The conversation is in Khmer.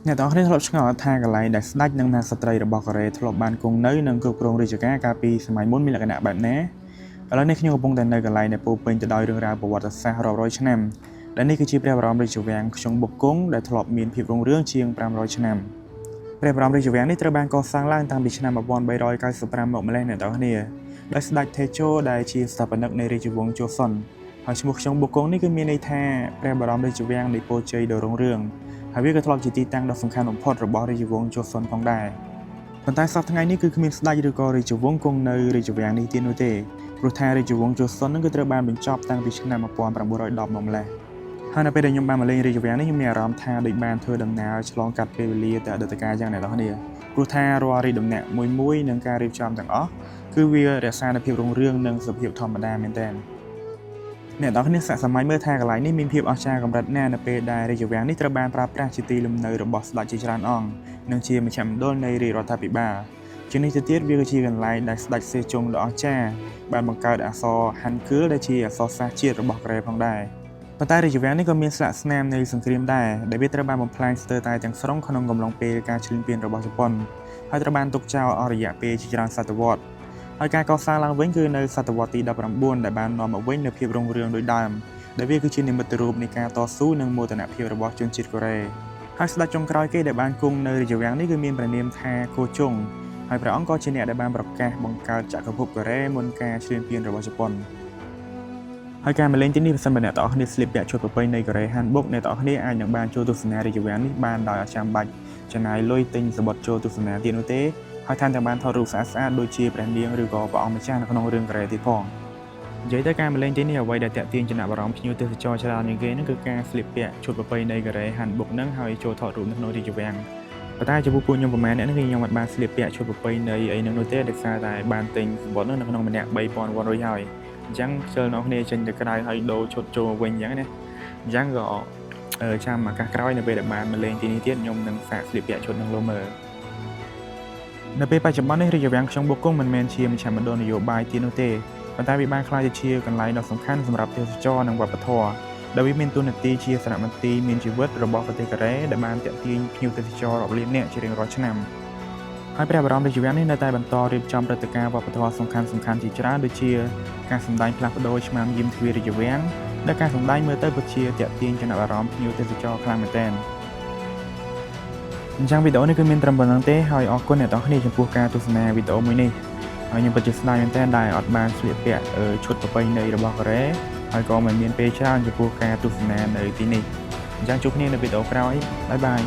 អ្នកទាំងអស់គ្នាធ្លាប់ឆ្ងល់ថាកន្លែងដែលស្ដេចនិងអ្នកស្ត្រីរបស់កូរ៉េធ្លាប់បានគង់នៅនិងគ្រប់គ្រងរាជការកាលពីសម័យមុនមានលក្ខណៈបែបណាឥឡូវនេះខ្ញុំកំពុងតែនៅកន្លែងដែលពោរពេញទៅដោយរឿងរ៉ាវប្រវត្តិសាស្ត្ររាប់រយឆ្នាំដែលនេះគឺជាព្រះបរមរាជវាំងខ្យងបុកគង់ដែលធ្លាប់មានភាពរុងរឿងជាង500ឆ្នាំព្រះបរមរាជវាំងនេះត្រូវបានកសាងឡើងតាំងពីឆ្នាំ1395មកម្លេះអ្នកទាំងអស់គ្នាដោយស្ដេចថេជោដែលជាស្ថាបនិកនៃរាជវង្សជូសុនហើយឈ្មោះខ្យងបុកគង់នេះគឺមានន័យថាព្រះបរមរាជវាំងនៃពរជ័យដ៏រុងរឿងហើយវាក៏ធ្លាប់ជាទីតាំងដ៏សំខាន់បំផុតរបស់រាជវង្សជូសុនផងដែរប៉ុន្តែសប្តាហ៍ថ្ងៃនេះគឺគ្មានស្ដេចឬក៏រាជវង្សគង់នៅរាជវាំងនេះទៀតនោះទេព្រោះថារាជវង្សជូសុននឹងគឺត្រូវបានបញ្ចប់តាំងពីឆ្នាំ1910មកម្លេះហើយនៅពេលដែលខ្ញុំបានមកលេងរាជវាំងនេះខ្ញុំមានអារម្មណ៍ថាដូចបានធ្វើដំណើរឆ្លងកាត់ពេលវេលាទៅអតីតកាលយ៉ាងអ្នកនរគ្នាព្រោះថារាល់រាជដំណាក់មួយៗនិងការរៀបចំទាំងអស់គឺវារក្សានូវភាពរុងរឿងនិងសុភាពធម្មតាមែនទែនអ្នកនរគ្នាសាកសម័យមើលថាកន្លែងនេះមានភាពអស្ចារ្យកម្រិតណាស់នៅពេលដែលរាជវាំងនេះត្រូវបានប្រើប្រាស់ជាទីលំនៅរបស់ស្ដេចជាច្រើនអង្គនិងជាមជ្ឈមណ្ឌលនៃរាជរដ្ឋាភិបាលជានេះទៅទៀតវាគឺជាកន្លែងដែលស្ដេចសេជុងដ៏អស្ចារ្យបានបង្កើតអក្សរហាន់គឿលដែលជាអក្សរសាស្ត្រជាតិរបស់កូរ៉េផងដែរប៉ុន្តែរាជវាំងនេះក៏មានស្លាកស្នាមនៃសង្គ្រាមដែរដែលវាត្រូវបានបំផ្លាញស្ទើរតែទាំងស្រុងក្នុងកំឡុងពេលការឈ្លានពានរបស់ជប៉ុនហើយត្រូវបានទុកចោលអស់រយៈពេលជាច្រើនសតវត្សរ៍ហើយការកសាងឡើងវិញគឺនៅសតវត្សរ៍ទី19ដែលបាននាំមកវិញនូវភាពរុងរឿងដូចដើមដែលវាគឺជានិមិត្តរូបនៃការតស៊ូនិងមោទនភាពរបស់ជនជាតិកូរ៉េហើយស្ដេចចុងក្រោយគេដែលបានគង់នៅរាជវាំងនេះគឺមានព្រះនាមថាគោជុងហើយព្រះអង្គក៏ជាអ្នកដែលបានប្រកាសបង្កើតចក្រភពកូរ៉េមុនការឈ្លានពានរបស់ជប៉ុនហើយការមកលេងទីនេះប្រសិនបើអ្នកទាំងអស់គ្នាស្លៀកពាក់ឈុតប្រពៃណីកូរ៉េហានបុកអ្នកទាំងអស់គ្នាអាចនឹងបានចូលទស្សនារាជវាំងនេះបានដោយអត់ចាំបាច់ចំណាយលុយទិញសំបុត្រចូលទស្សនាទៀតនោះទេហើយថែមទាំងបានថតរូបស្អាតៗដូចជាព្រះនាងឬក៏ព្រះអង្គម្ចាស់នៅក្នុងរឿងកូរ៉េទៀតផងនិយាយទៅការមកលេងទីនេះអ្វីដែលតាក់ទាញចំណាប់អារម្មណ៍ភ្ញៀវទេសចរច្រើនជាងគេនោះគឺការស្លៀកពាក់ឈុតប្រពៃណីកូរ៉េហានបុកនឹងហើយចូលថតរូបនៅក្នុងរាជវាំងប៉ុន្តែចំពោះពួកខ្ញុំប្រហែលអ្នកនេះគឺខ្ញុំអត់បានស្លៀកពាក់ឈុតប្រពៃណីអីនឹងនោះទេដោយសារតែបានទិញសំបុត្រនៅក្នុងម្នាក់3000វ៉ុនរួចហើយអញ្ចឹងជិលអ្នកគ្នាចេញទៅក្រៅហើយដូរឈុតចូលវិញអញ្ចឹងណាអញ្ចឹងក៏ចាំឱកាសក្រោយនៅពេលដែលបានមកលេងទីនេះទៀតខ្ញុំនឹងសាកស្លៀកពាក់ឈុតនឹងលោមើលនៅពេលបច្ចុប្បន្ននេះរាជវាំងខ្យងបុកគង់មិនមែនជាមជ្ឈមណ្ឌលនយោបាយទៀតនោះទេប៉ុន្តែវាបានក្លាយទៅជាកន្លែងដ៏សំខាន់សម្រាប់ទេសចរនិងវប្បធម៌ដែលវាមានតួនាទីជាសារមន្ទីរមានជីវិតរបស់ប្រទេសកូរ៉េដែលបានទាក់ទាញភ្ញៀវទេសចររាប់លាននាក់ជារៀងរាល់ឆ្នាំហើយព្រះបរមរាជវាំងនេះនៅតែបន្តរៀបចំព្រឹត្តិការណ៍វប្បធម៌សំខាន់ៗជាច្រើនដូចជាការសម្ដែងផ្លាស់ប្ដូរឆ្មាំយាមទ្វាររាជវាំងដែលការសម្ដែងមើលទៅពិតជាទាក់ទាញចំណាប់អារម្មណ៍ភ្ញៀវទេសចរខ្លាំងមែនទែនអញ្ចឹងវីដេអូនេះគឺមានត្រឹមប៉ុណ្្នឹងទេហើយអរគុណអ្នកទាំងគ្នាចំពោះការទស្សនាវីដេអូមួយនេះហើយខ្ញុំពិតជាស្ដាយមែនទែនដែលអត់បានស្លៀកពាក់ឈុតប្រពៃណីរបស់កូរ៉េហើយក៏មិនមានពេលច្រើនចំពោះការទស្សនានៅទីនេះអញ្ចឹងជួបគ្នានៅវីដេអូក្រោយបាយបាយ